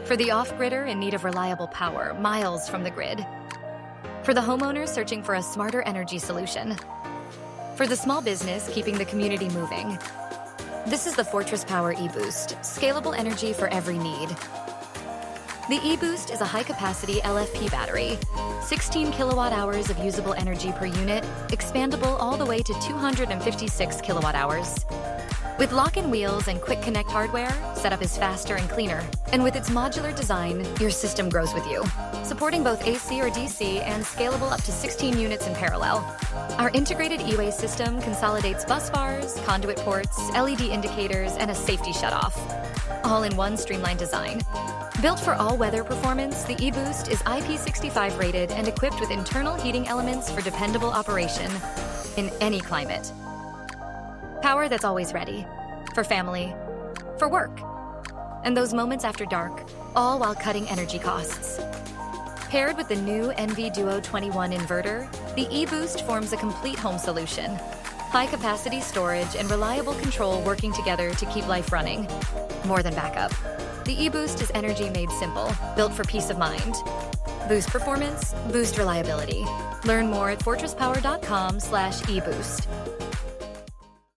For the off-gridder in need of reliable power miles from the grid. For the homeowner searching for a smarter energy solution. For the small business keeping the community moving. This is the Fortress Power eBoost, scalable energy for every need. The eBoost is a high-capacity LFP battery, 16 kilowatt-hours of usable energy per unit, expandable all the way to 256 kilowatt-hours. With lock-in wheels and quick connect hardware, setup is faster and cleaner. And with its modular design, your system grows with you, supporting both AC or DC and scalable up to 16 units in parallel. Our integrated eWay system consolidates bus bars, conduit ports, LED indicators, and a safety shutoff, all in one streamlined design. Built for all-weather performance, the eBoost is IP65 rated and equipped with internal heating elements for dependable operation in any climate. Power that's always ready, for family, for work, and those moments after dark, all while cutting energy costs. Paired with the new NV Duo 21 inverter, the eBoost forms a complete home solution. High-capacity storage and reliable control working together to keep life running. More than backup. The eBoost is energy made simple, built for peace of mind. Boost performance, boost reliability. Learn more at fortresspower.com/eboost.